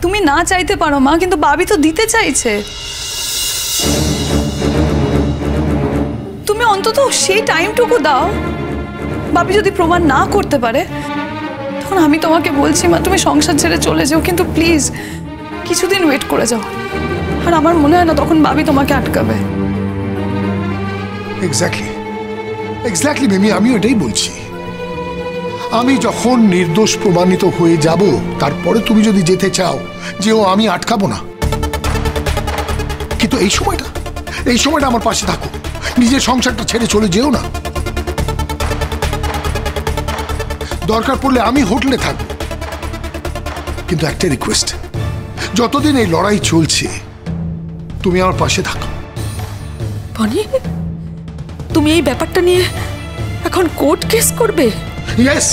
তুমি না চাইতে পারো মা, কিন্তু বাবি তো দিতে চাইছে। তুমি অন্তত সেই টাইমটুকু দাও। বাবি যদি প্রমাণ না করতে পারে তখন আমি তোমাকে বলছি মা তুমি সংসার ছেড়ে চলে যাও, কিন্তু প্লিজ কিছুদিন ওয়েট করে যাও। আর আমার মনে হয় না তখন বাবি তোমাকে আটকাবে। এক্স্যাক্টলি মিমি, আমি এটাই বলছি। আমি যখন নির্দোষ প্রমাণিত হয়ে যাব তারপরে তুমি যদি যেতে চাও যেও, আমি আটকাবো না। কিন্তু এই সময়টা আমার পাশে থাকো, নিজের সংসারটা ছেড়ে চলে যেও না। দরকার পড়লে আমি হোটেলে থাকবো, কিন্তু একটা রিকোয়েস্ট, যতদিন এই লড়াই চলছে তুমি আমার পাশে থাকো। বনি, তুমি এই ব্যাপারটা নিয়ে এখন কোর্ট কেস করবে? ইয়েস,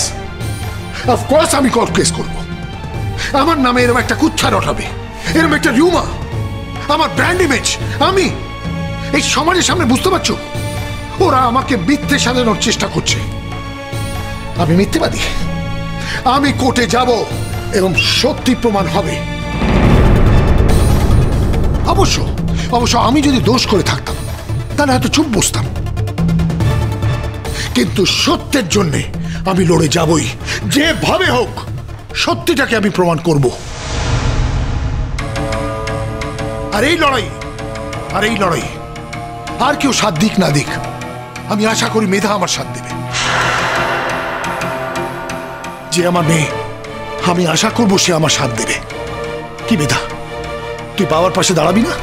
অফকোর্স আমি কোর্ট কেস করব। আমার নামে এরকম একটা কুচ্ছা রটাবে, এরকম একটা রিউমার, আমার ব্র্যান্ড ইমেজ, আমি এই সমাজের সামনে, বুঝতে পারছো? ওরা আমাকে মিথ্যে সাজানোর চেষ্টা করছে। আমি মিথ্যেবাদী? আমি কোর্টে যাব এবং সত্যি প্রমাণ হবে। অবশ্য আমি যদি দোষ করে থাকতাম তাহলে হয়তো চুপ বসতাম, কিন্তু সত্যের জন্য আমি লড়ে যাবই, যেভাবে হোক সত্যিটাকে আমি প্রমাণ করব। আর এই লড়াই আর কেউ সাথ দিক না দিক, আমি আশা করি মেধা আমার সাথ দেবে। যে আমার মেয়ে, আমি আশা করব সে আমার সাথ দেবে। কি মেধা, তুই বাবার পাশে দাঁড়াবি না?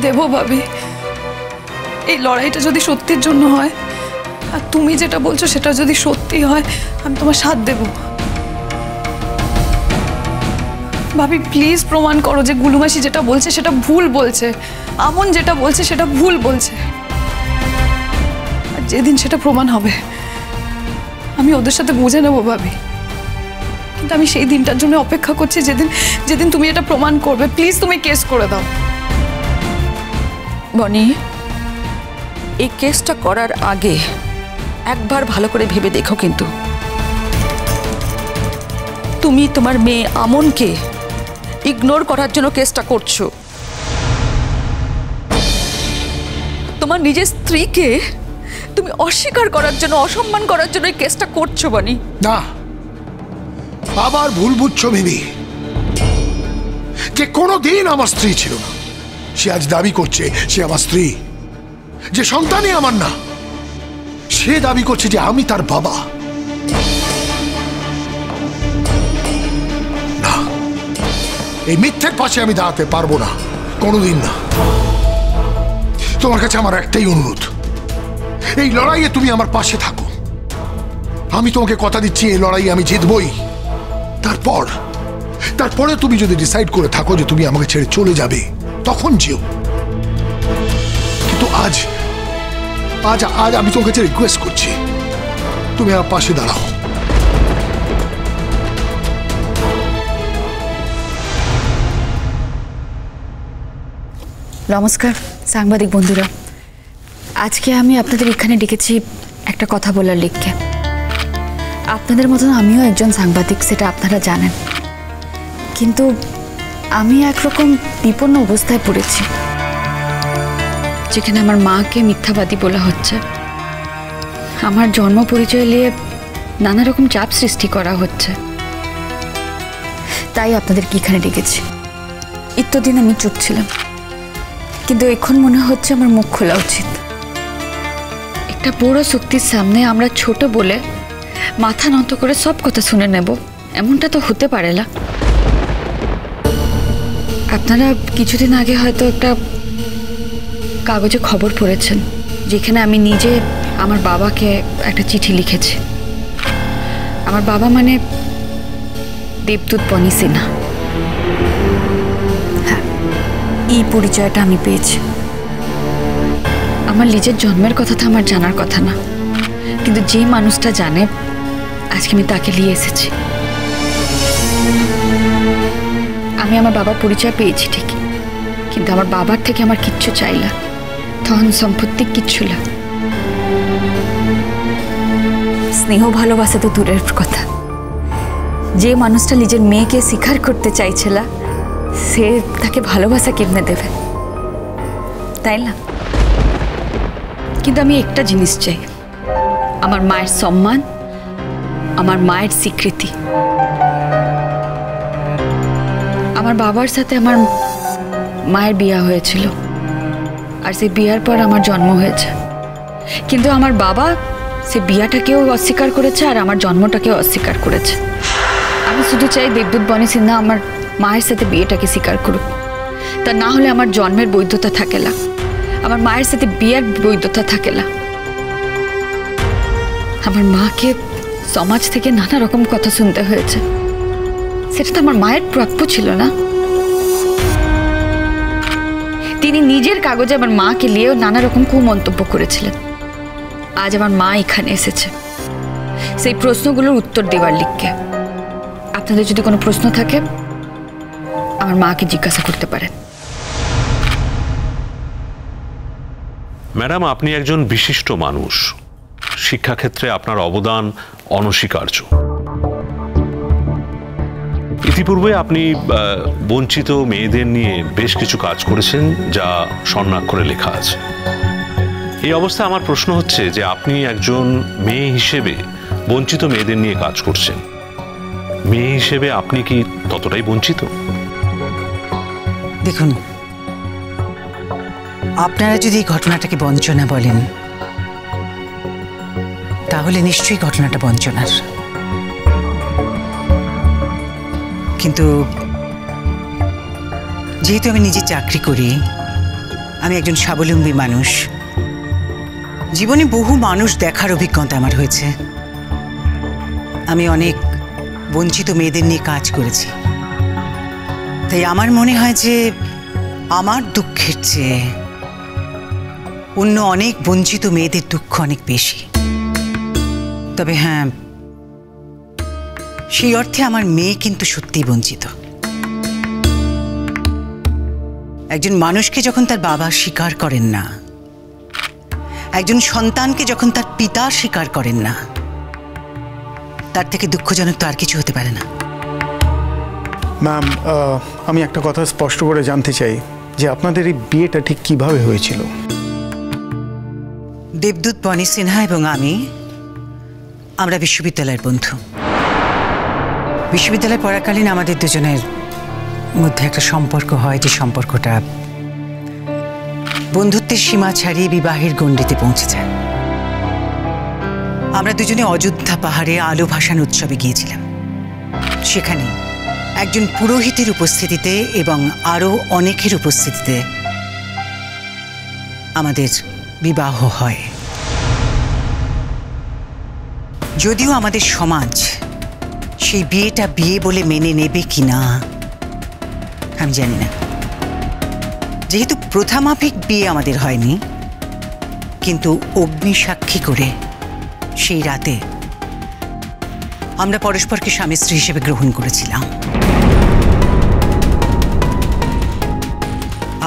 দেবো ভাবি, এই লড়াইটা যদি সত্যির জন্য হয় আর তুমি যেটা বলছো সেটা যদি সত্যি হয়, আমি তোমার সাথ দেব। ভাবি প্লিজ প্রমাণ করো যে গুলুমাসি যেটা বলছে সেটা ভুল বলছে, আমন যেটা বলছে সেটা ভুল বলছে। আর যেদিন সেটা প্রমাণ হবে আমি ওদের সাথে বুঝে নেবো ভাবি। কিন্তু আমি সেই দিনটার জন্য অপেক্ষা করছি, যেদিন তুমি এটা প্রমাণ করবে। প্লিজ তুমি কেস করে দাও। বনি, এই কেসটা করার আগে একবার ভালো করে ভেবে দেখো, কিন্তু তুমি তোমার মেয়ে আমনকে ইগনোর করার জন্য কেসটা করছো। তোমার নিজের স্ত্রীকে তুমি অস্বীকার করার জন্য, অসম্মান করার জন্য এই কেসটা করছো বনি। না, আবার ভুল বুঝছো ভেবে। যে কোনোদিন আমার স্ত্রী ছিল না, সে আজ দাবি করছে সে আমার স্ত্রী। যে সন্তানই আমার না, সে দাবি করছে যে আমি তার বাবা। না, এই মিথ্যের পাশে আমি দাঁড়াতে পারবো না, কোনোদিন না। তোমার কাছে আমার একটাই অনুরোধ, এই লড়াইয়ে তুমি আমার পাশে থাকো। আমি তোমাকে কথা দিচ্ছি এই লড়াইয়ে আমি জিতবই। তারপরে তুমি যদি ডিসাইড করে থাকো যে তুমি আমাকে ছেড়ে চলে যাবে, তখন যেও। কিন্তু আজ আমি তোমার কাছে রিকোয়েস্ট করছি, তুমি আমার পাশে দাঁড়াও। নমস্কার সাংবাদিক বন্ধুরা, আজকে আমি আপনাদের এখানে ডেকেছি একটা কথা বলার লিখকে। আপনাদের মতন আমিও একজন সাংবাদিক, সেটা আপনারা জানেন। কিন্তু আমি একরকম বিপন্ন অবস্থায় পড়েছি, যেখানে আমার মাকে মিথ্যাবাদী বলা হচ্ছে, আমার জন্ম পরিচয় নিয়ে নানা রকম চাপ সৃষ্টি করা হচ্ছে। তাই আপনাদেরকে এখানে ডেকেছি। এতদিন আমি চুপ ছিলাম, কিন্তু এখন মনে হচ্ছে আমার মুখ খোলা উচিত। একটা বড় শক্তির সামনে আমরা ছোট বলে মাথা নত করে সব কথা শুনে নেব, এমনটা তো হতে পারে না। আপনারা কিছুদিন আগে হয়তো একটা কাগজে খবর পড়েছেন, যেখানে আমি নিজে আমার বাবাকে একটা চিঠি লিখেছি। আমার বাবা মানে দেবদূত বনি সিনহা। হ্যাঁ, এই পরিচয়টা আমি পেয়েছি। আমার নিজের জন্মের কথা তো আমার জানার কথা না, কিন্তু যে মানুষটা জানে, আজকে আমি তাকে নিয়ে এসেছি। আমি আমার বাবার পরিচয় পেয়েছি ঠিকই, কিন্তু আমার বাবার থেকে আমার কিচ্ছু চাই না, ধন সম্পত্তি কিচ্ছু না। স্নেহ ভালোবাসা তো দূরের কথা, যে মানুষটা নিজের মেয়েকে স্বীকার করতে চাইছিল সে তাকে ভালোবাসা কেমনে দেবে, তাই না? কিন্তু আমি একটা জিনিস চাই, আমার মায়ের সম্মান, আমার মায়ের স্বীকৃতি। আমার বাবার সাথে আমার মায়ের বিয়ে হয়েছিল, আর সেই বিয়ার পর আমার জন্ম হয়েছে। কিন্তু আমার বাবা সে বিয়াটাকেও অস্বীকার করেছে আর আমার জন্মটাকেও অস্বীকার করেছে। আমি শুধু চাই দেবদূত বনি সিনহা আমার মায়ের সাথে বিয়েটাকে স্বীকার করুক। তা না হলে আমার জন্মের বৈধতা থাকে না, আমার মায়ের সাথে বিয়ের বৈধতা থাকে না। আমার মাকে সমাজ থেকে নানা রকম কথা শুনতে হয়েছে, সেটা তো আমার মায়ের প্রাপ্য ছিল না। তিনি নিজের কাগজে আমার মাকে নিয়েও নানা রকম কুমন্তব্য করেছিলেন। আজ আমার মা এখানে এসেছে সেই প্রশ্নগুলোর উত্তর দেওয়ার লিখকে। আপনাদের যদি কোনো প্রশ্ন থাকে আমার মাকে জিজ্ঞাসা করতে পারেন। ম্যাডাম, আপনি একজন বিশিষ্ট মানুষ, শিক্ষাক্ষেত্রে আপনার অবদান অনস্বীকার্য। ইতিপূর্বে আপনি বঞ্চিত মেয়েদের নিয়ে বেশ কিছু কাজ করেছেন, যা স্বর্ণাক্ষরে লেখা আছে। এই অবস্থায় আমার প্রশ্ন হচ্ছে যে আপনি একজন মেয়ে হিসেবে বঞ্চিত মেয়েদের নিয়ে কাজ করছেন, মেয়ে হিসেবে আপনি কি ততটাই বঞ্চিত? দেখুন, আপনারা যদি এই ঘটনাটাকে বঞ্চনা বলেন তাহলে নিশ্চয়ই ঘটনাটা বঞ্চনার। কিন্তু যেহেতু আমি নিজে চাকরি করি, আমি একজন স্বাবলম্বী মানুষ, জীবনে বহু মানুষ দেখার অভিজ্ঞতা আমার হয়েছে, আমি অনেক বঞ্চিত মেয়েদের নিয়ে কাজ করেছি। তাই আমার মনে হয় যে আমার দুঃখের চেয়ে অন্য অনেক বঞ্চিত মেয়েদের দুঃখ অনেক বেশি। তবে হ্যাঁ, সেই অর্থে আমার মেয়ে কিন্তু সত্যিই বঞ্চিত। একজন মানুষকে যখন তার বাবা স্বীকার করেন না, একজন সন্তানকে যখন তার পিতা স্বীকার করেন না, তার থেকে দুঃখজনক তো আর কিছু হতে পারে না। ম্যাম, আমি একটা কথা স্পষ্ট করে জানতে চাই যে আপনাদের এই বিয়েটা ঠিক কিভাবে হয়েছিল? দেবদূত বনি সিনহা এবং আমরা বিশ্ববিদ্যালয়ের বন্ধু। বিশ্ববিদ্যালয়ে পড়াকালীন আমাদের দুজনের মধ্যে একটা সম্পর্ক হয়, যে সম্পর্কটা বন্ধুত্বের সীমা ছাড়িয়ে বিবাহের গণ্ডিতে পৌঁছে যায়। আমরা দুজনে অযোধ্যা পাহাড়ে আলো ভাসান উৎসবে গিয়েছিলাম। সেখানে একজন পুরোহিতের উপস্থিতিতে এবং আরও অনেকের উপস্থিতিতে আমাদের বিবাহ হয়। যদিও আমাদের সমাজ সেই বিয়েটা বিয়ে বলে মেনে নেবে কিনা আমি জানি না। যেহেতু প্রথামাফিক বিয়ে আমাদের হয়নি, কিন্তু অগ্নি সাক্ষী করে সেই রাতে আমরা পরস্পরকে স্বামী স্ত্রী হিসেবে গ্রহণ করেছিলাম।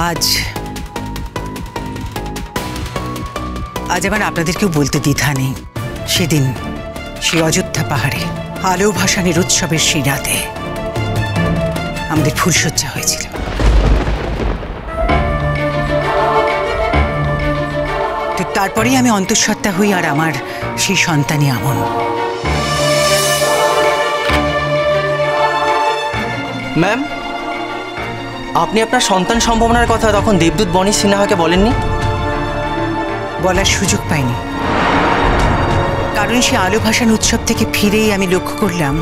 আজ আমার আপনাদেরকেও বলতে দ্বিধা নেই, সেদিন সেই অযোধ্যা পাহাড়ে আলো ভাসানের উৎসবের সেই রাতে আমাদের ফুলশয্যা হয়েছিল। তো তারপরেই আমি অন্তঃসত্ত্বা হই, আর আমার সেই সন্তানই আমন। ম্যাম, আপনি আপনার সন্তান সম্ভাবনার কথা তখন দেবদূত বনি সিনহাকে বলেননি? বলার সুযোগ পাইনি, কারণ সে আলো ভাসান উৎসব থেকে ফিরেই আমি লক্ষ্য করলাম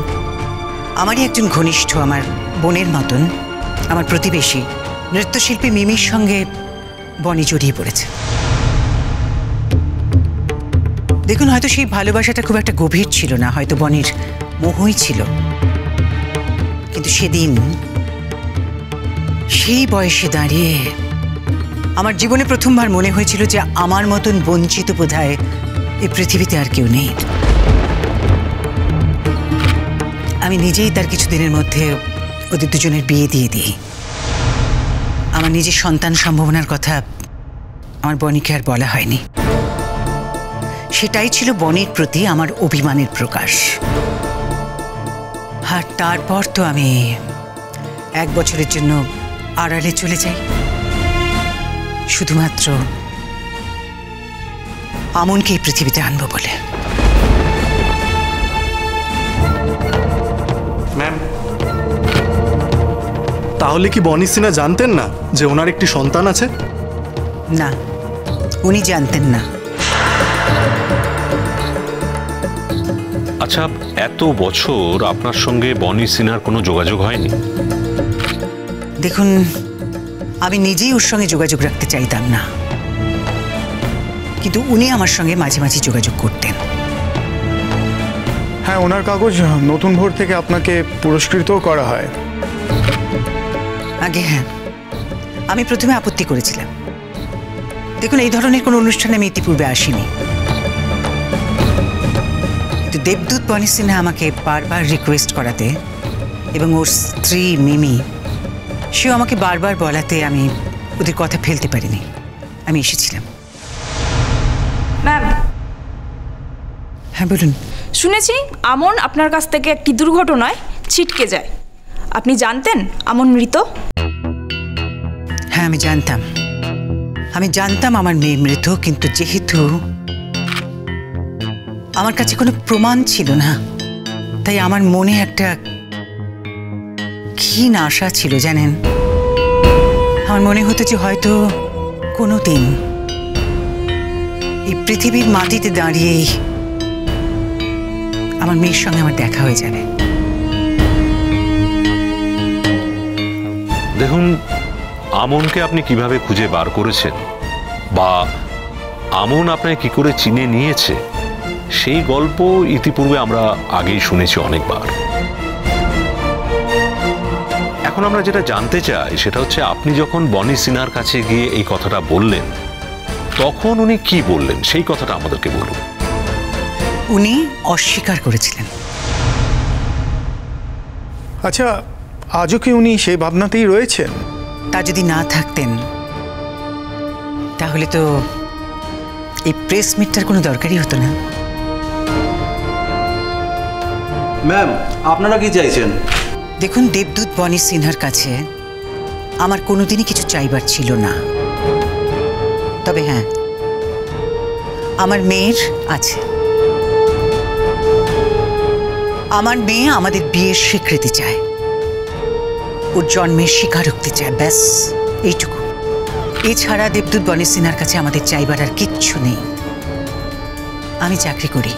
আমারই একজন ঘনিষ্ঠ, আমার বোনের মতন, আমার প্রতিবেশী নৃত্যশিল্পী মিমির সঙ্গে বনি জড়িয়ে পড়েছে। দেখুন, হয়তো সেই ভালোবাসাটা খুব একটা গভীর ছিল না, হয়তো বনির মোহই ছিল, কিন্তু সেদিন সেই বয়সে দাঁড়িয়ে আমার জীবনে প্রথমবার মনে হয়েছিল যে আমার মতন বঞ্চিত বোধহয় এই পৃথিবীতে আর কেউ নেই। আমি নিজেই তার কিছুদিনের মধ্যে ওদের দুজনের বিয়ে দিয়ে দিই। আমার নিজের সন্তান সম্ভাবনার কথা আমার বনিকে আর বলা হয়নি। সেটাই ছিল বনির প্রতি আমার অভিমানের প্রকাশ। আর তারপর তো আমি 1 বছরের জন্য আড়ালে চলে যাই, শুধুমাত্র আমনকে এই পৃথিবীতে আনবো বলে। ম্যাম, তাহলে কি বনি সিনহা জানতেন না যে ওনার একটি সন্তান আছে? না, উনি জানতেন না। আচ্ছা, এত বছর আপনার সঙ্গে বনি সিনহার কোনো যোগাযোগ হয়নি? দেখুন, আমি নিজেই ওর সঙ্গে যোগাযোগ রাখতে চাইতাম না, কিন্তু উনি আমার সঙ্গে মাঝে মাঝে যোগাযোগ করতেন। হ্যাঁ, ওনার কাগজ নতুন ভোর থেকে আপনাকে পুরস্কৃতও করা হয়। আগে হ্যাঁ, আমি প্রথমে আপত্তি করেছিলাম। দেখুন, এই ধরনের কোনো অনুষ্ঠানে আমি ইতিপূর্বে আসিনি, কিন্তু দেবদূত বনি সিনহা আমাকে বারবার রিকোয়েস্ট করাতে এবং ওর স্ত্রী মিমি সেও আমাকে বারবার বলাতে আমি ওদের কথা ফেলতে পারিনি, আমি এসেছিলাম। ম্যাম, হ্যাঁ বলুন। শুনেছি আমন আপনার কাছ থেকে একটি দুর্ঘটনায় ছিটকে যায়। আপনি জানতেন আমন মৃত? হ্যাঁ, আমি জানতাম আমার মেয়ে মৃত, কিন্তু যেহেতু আমার কাছে কোনো প্রমাণ ছিল না, তাই আমার মনে একটা ক্ষীণ আশা ছিল। জানেন, আমার মনে হতো যে হয়তো কোনোদিন এই পৃথিবীর মাটিতে দাঁড়িয়েই আমার মেয়ের সঙ্গে আমার দেখা হয়ে যাবে। দেখুন, আমনকে আপনি কিভাবে খুঁজে বার করেছেন বা আমন আপনাকে কি করে চিনে নিয়েছে, সেই গল্প ইতিপূর্বে আমরা আগেই শুনেছি অনেকবার। এখন আমরা যেটা জানতে চাই সেটা হচ্ছে, আপনি যখন বনি সিনহার কাছে গিয়ে এই কথাটা বললেন, তখন উনি কি বললেন সেই কথাটা আমাদেরকে বলুন। উনি অস্বীকার করেছিলেন। আচ্ছা, আজও কি উনি সেই ভাবনাতেই রয়েছেন? তা যদি না থাকতেন তাহলে তো এই প্রেস মিটটার কোনো দরকারই হতো না। ম্যাম, আপনারা কি চাইছেন? দেখুন, দেবদূত বনি সিনহার কাছে আমার কোনোদিনই কিছু চাইবার ছিল না, তবে হ্যাঁ, আমার মেয়ের আছে। আমার মেয়ে আমাদের বিয়ের স্বীকৃতি চায়, ওর জন্মের স্বীকারোক্তি চায়, ব্যাস এইটুকু। এছাড়া দেবদূত বনি সিনহার কাছে আমাদের চাইবার আর কিচ্ছু নেই। আমি চাকরি করি,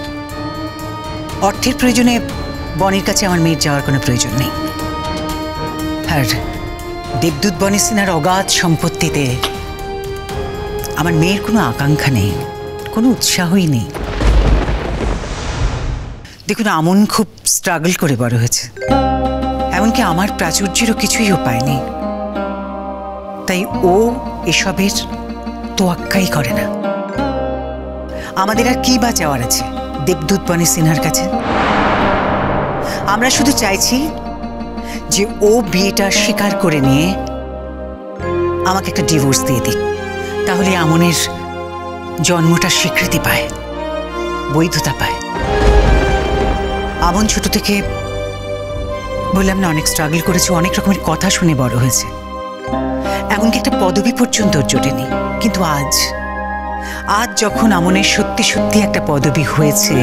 অর্থের প্রয়োজনে বনির কাছে আমার মেয়ের যাওয়ার কোনো প্রয়োজন নেই। আর দেবদূত বনি সিনহার অগাধ সম্পত্তিতে আমার মেয়ের কোনো আকাঙ্ক্ষা নেই, কোনো উৎসাহই নেই। দেখুন, আমন খুব স্ট্রাগল করে বড় হয়েছে, এমনকি আমার প্রাচুর্যেরও কিছুই ও পায়নি, তাই ও এসবের তোয়াক্কাই করে না। আমাদের আর কি বা চাওয়ার আছে দেবদূত বনি সিনহার কাছে? আমরা শুধু চাইছি যে ও বিয়েটা স্বীকার করে নিয়ে আমাকে একটা ডিভোর্স দিয়ে দিক, তাহলে আমনের জন্মটা স্বীকৃতি পায়, বৈধতা পায়। আমন ছোট থেকে, বললাম না, অনেক স্ট্রাগল করেছে, অনেক রকমের কথা শুনে বড় হয়েছে, এমনকি একটা পদবি পর্যন্ত ওর জোটেনি। কিন্তু আজ যখন আমনের সত্যি সত্যি একটা পদবি হয়েছে,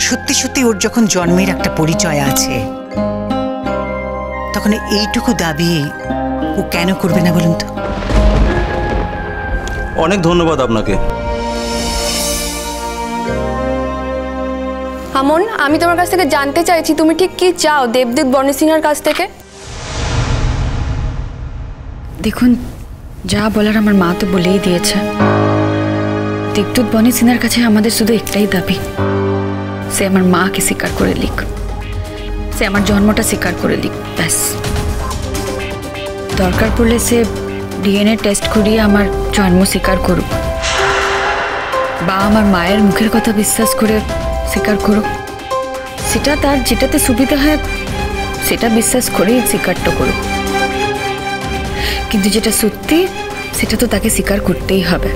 সত্যি সত্যি ওর যখন জন্মের একটা পরিচয় আছে, তখন এইটুকু দাবি ও কেন করবে না বলুন তো? অনেক ধন্যবাদ আপনাকে। আমন, আমি তোমার কাছ থেকে জানতে চাইছি তুমি ঠিক কি চাও দেবদূত বনি সিনহার কাছ থেকে? দেখুন, যা বলার আমার মা তো বলেই দিয়েছে। দেবদূত বনি সিনহার কাছে আমাদের শুধু একটাই দাবি, সে আমার মাকে স্বীকার করে লিখ, সে আমার জন্মটা স্বীকার করে লিখ, ব্যাস। দরকার পড়লে সে ডিএনএ টেস্ট করিয়ে আমার জন্ম স্বীকার করুক, বা আমার মায়ের মুখের কথা বিশ্বাস করে স্বীকার করুক, সেটা তার যেটাতে সুবিধা হয় সেটা বিশ্বাস করেই স্বীকারটা করুক। কিন্তু যেটা সত্যি সেটা তো তাকে স্বীকার করতেই হবে।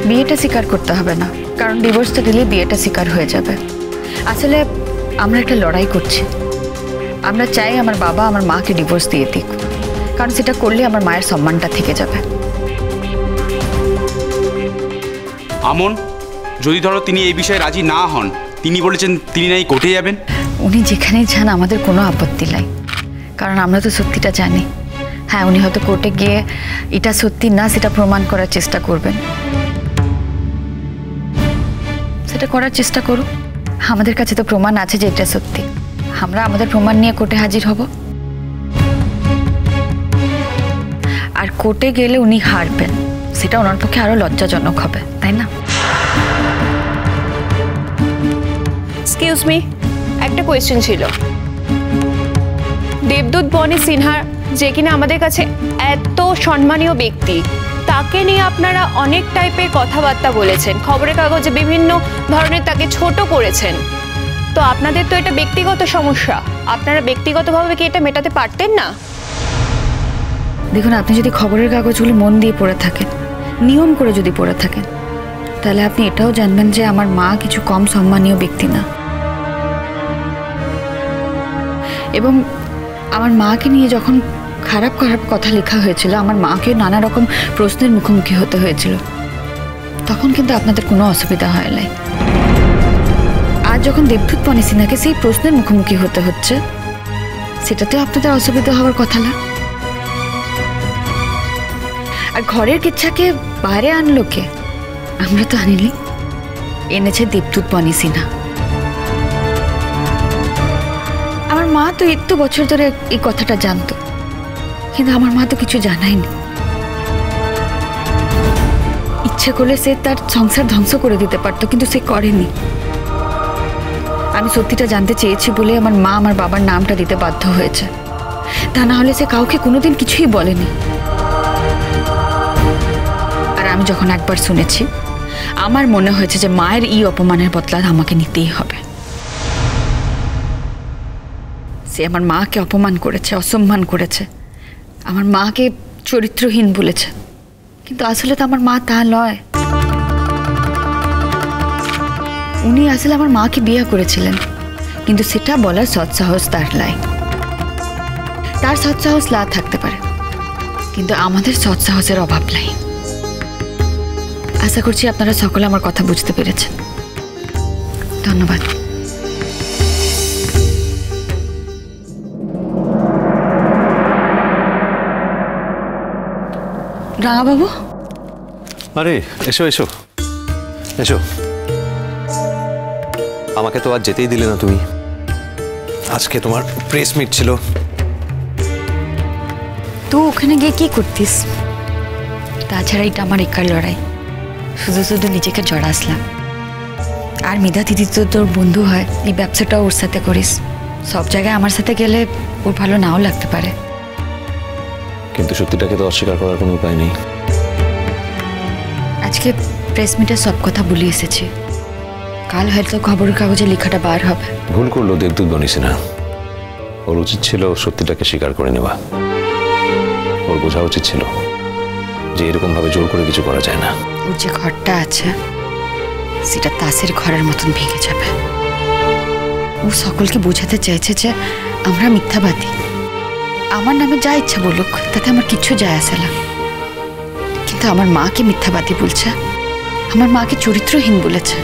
বিয়েটা স্বীকার করতে হবে না, কারণ ডিভোর্সটা দিলে বিয়েটা স্বীকার হয়ে যাবে। আসলে আমরা একটা লড়াই করছি, আমরা চাই আমার বাবা আমার মাকে ডিভোর্স দিয়ে দিক, কারণ সেটা করলে আমার মায়ের সম্মানটা থেকে যাবে। আমন, যদি ধরো তিনি এই বিষয়ে রাজি না হন, তিনি বলেছেন তিনি নাই কোর্টে যাবেন। উনি যেখানেই যান আমাদের কোনো আপত্তি নাই, কারণ আমরা তো সত্যিটা জানি। হ্যাঁ, উনি হয়তো কোর্টে গিয়ে এটা সত্যি না সেটা প্রমাণ করার চেষ্টা করবেন, সেটা করার চেষ্টা করুন। আমাদের কাছে তো প্রমাণ আছে যে এটা সত্যি, আমরা আমাদের প্রমাণ নিয়ে কোর্টে হাজির হব। আর কোর্টে গেলে উনি হারবেন, সেটা ওনার পক্ষে আরো লজ্জাজনক হবে, তাই না? এক্সকিউজ মি, একটা কোয়েশ্চেন ছিল। দেবদূত বনি সিনহা, যে কিনা আমাদের কাছে এত সম্মানীয় ব্যক্তি, তাকে নিয়ে আপনারা অনেক টাইপের কথাবার্তা বলেছেন, খবরের কাগজে বিভিন্ন ধরনের তাকে ছোট করেছেন। তো আপনাদের তো এটা ব্যক্তিগত সমস্যা, আপনারা ব্যক্তিগতভাবে কি এটা মেটাতে পারতেন না? দেখুন, আপনি যদি খবরের কাগজগুলো মন দিয়ে পড়ে থাকেন, নিয়ম করে যদি পড়ে থাকেন, তাহলে আপনি এটাও জানবেন যে আমার মা কিছু কম সম্মানীয় ব্যক্তি না। এবং আমার মাকে নিয়ে যখন খারাপ খারাপ কথা লেখা হয়েছিল, আমার মাকে নানা রকম প্রশ্নের মুখোমুখি হতে হয়েছিল, তখন কিন্তু আপনাদের কোনো অসুবিধা হয় নাই। আজ যখন দেবদূত বনি সিনহাকে সেই প্রশ্নের মুখোমুখি হতে হচ্ছে, সেটাতেও আপনাদের অসুবিধা হওয়ার কথা না। আর ঘরের কিচ্ছাকে বাইরে আনলো কে? আমরা তো আনিনি, এনেছে দেবদূত বনি সিনহা। আমার মা তো এত বছর ধরে এই কথাটা জানতো, কিন্তু আমার মা তো কিছু জানায়নি। ইচ্ছে করলে সে তার সংসার ধ্বংস করে দিতে পারতো, কিন্তু সে করেনি। আমি সত্যিটা জানতে চেয়েছি বলে আমার মা আমার বাবার নামটা দিতে বাধ্য হয়েছে, তা না হলে সে কাউকে কোনোদিন কিছুই বলেনি। আর আমি যখন একবার শুনেছি, আমার মনে হয়েছে যে মায়ের এই অপমানের বদলা আমাকে নিতেই হবে। সে আমার মাকে অপমান করেছে, অসম্মান করেছে, আমার মাকে চরিত্রহীন বলেছে, কিন্তু আসলে তো আমার মা তা নয়। উনি আসলে আমার মাকে বিয়ে করেছিলেন, কিন্তু সেটা বলার সৎসাহস তার নাই। তার সৎসাহস না থাকতে পারে, কিন্তু আমাদের সৎসাহসের অভাব নাই। আশা করছি আপনারা সকলে আমার কথা বুঝতে পেরেছেন। ধন্যবাদ। রাঙাবাবু, আরে এসো এসো এসো। আমাকে তো আজ যেতেই দিলে না তুমি। আজকে তোমার প্রেস মিট ছিল। তো ওখানে গিয়ে কি করতিস? তাছাড়া এটা আমার একার লড়াই, শুধু শুধু নিজেকে জড়াসলাম। আর মিধা দিদি তো তোর বন্ধু হয়, এই ব্যবসাটাও ওর সাথে করিস। সব জায়গায় আমার সাথে গেলে ওর ভালো নাও লাগতে পারে, কিন্তু সত্যিটাকে তো অস্বীকার করার কোনো উপায় নেই। আজকে প্রেস মিটে সব কথা বলে এসেছি, কাল হয়তো খবরের কাগজে লেখাটা বার হবে। ভুল করলো দেবদূত বনি সিনহা। ওর উচিত ছিল সত্যিটাকে স্বীকার করে নেওয়া। ওর বোঝা উচিত ছিল যে এরকম ভাবে জোর করে কিছু করা যায় না। ওর যে ঘরটা আছে সেটা তাসের ঘরের মতন ভেঙে যাবে। ও সকলকে বোঝাতে চাইছে যে আমরা মিথ্যাবাদী। আমার নামে যা ইচ্ছা বলুক, তাতে আমার কিচ্ছু যায় আসে না, কিন্তু আমার মাকে মিথ্যাবাদী বলছে, আমার মাকে চরিত্রহীন বলেছে।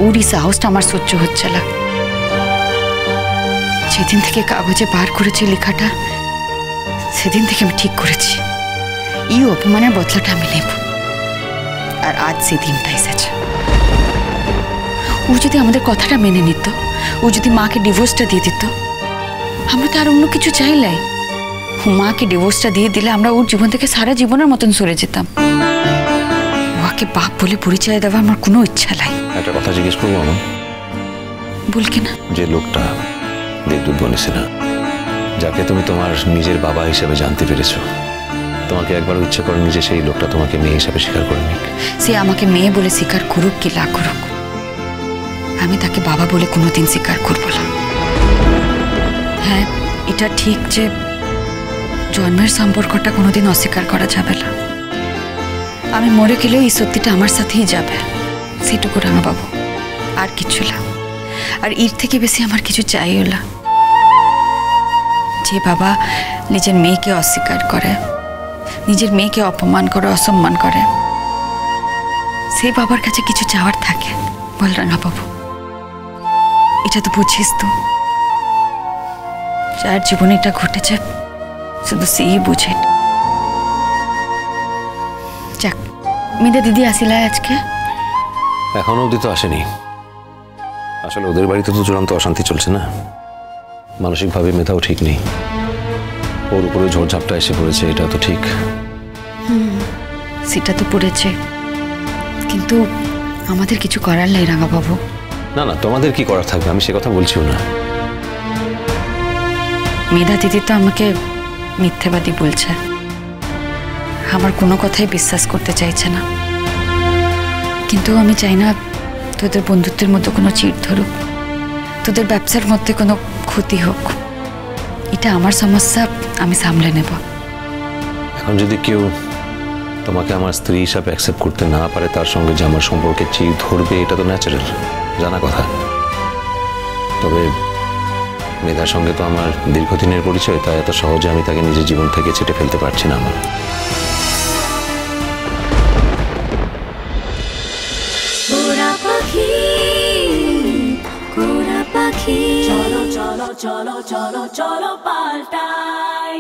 ওর এই সাহসটা আমার সহ্য হচ্ছে না। যেদিন থেকে কাগজে বার করেছে লেখাটা, সেদিন থেকে আমি ঠিক করেছি এই অপমানের বদলাটা আমি নেব। আর আজ সেই দিনটা এসেছে। ও যদি আমাদের কথাটা মেনে নিত, ও যদি মাকে ডিভোর্সটা দিয়ে দিত, আমরা তো আর অন্য কিছু চাইলাই। মাকে ডিভোর্সটা দিয়ে দিলে আমরা ওর জীবন থেকে সারা জীবনের মতন সরে যেতাম। ওকে বাপ বলে পরিচয় দেওয়া আমার কোনো ইচ্ছা নাই। একটা কথা জিজ্ঞেস করবো আমার? বল কিনা। যে লোকটা দেবদূত বনি সিনহা, যাকে তুমি তোমার নিজের বাবা হিসেবে জানতে পেরেছো, তোমাকে একবার ইচ্ছে করেনি যে সেই লোকটা তোমাকে মেয়ে হিসাবে স্বীকার করে নিক? সে আমাকে মেয়ে বলে স্বীকার করুক কি না করুক, আমি তাকে বাবা বলে কোনোদিন স্বীকার করবো না। হ্যাঁ, এটা ঠিক যে জন্মের সম্পর্কটা কোনোদিন অস্বীকার করা যাবে না। আমি মরে গেলেও এই সত্যিটা আমার সাথেই যাবে, সেটুকু রাঙাবাবু, আর কিছু না। আর এর থেকে বেশি আমার কিছু চাইও না। যে বাবা নিজের মেয়েকে অস্বীকার করে, নিজের মেয়েকে অপমান করে, অসম্মান করে, সেই বাবার কাছে কিছু চাওয়ার থাকে? বল রাঙা বাবু, এটা তো বুঝিস তো, যার জীবনে এটা ঘটেছে শুধু সেই বুঝে। যাক, মেয়েদের দিদি আসিলা আজকে? এখনো অবধি তো আসেনি। আসলে ওদের বাড়িতে তো চূড়ান্ত অশান্তি চলছে না, মানসিকভাবে মেধাও ঠিক নেই, ওর উপরে ঝড়ঝাপটা এসে পড়েছে, এটা তো ঠিক। সেটা তো পড়েছে, কিন্তু আমাদের কিছু করার নেই রাঙা বাবু। না না, তোমাদের কি করার থাকবে, আমি সে কথা বলছিও না। মেধা দিদি তো আমাকে মিথ্যেবাদী বলছে, আমার কোনো কথাই বিশ্বাস করতে চাইছে না। কিন্তু আমি চাই না তোদের বন্ধুত্বের মধ্যে কোনো চিড় ধরুক, তোদের ব্যবসার মধ্যে কোনো ক্ষতি হোক। এটা আমার সমস্যা, আমি সামলে নেব। এখন যদি কেউ তোমাকে আমার স্ত্রী হিসাবে অ্যাকসেপ্ট করতে না পারে, তার সঙ্গে যে আমার সম্পর্কে চিড় ধরবে, এটা তো ন্যাচারাল, জানা কথা। তবে মেধার সঙ্গে তো আমার দীর্ঘদিনের পরিচয়, তাই এত সহজে আমি তাকে নিজের জীবন থেকে ছেটে ফেলতে পারছি না। আমার চলো চলো চলো চলো চলো পাল্টাই।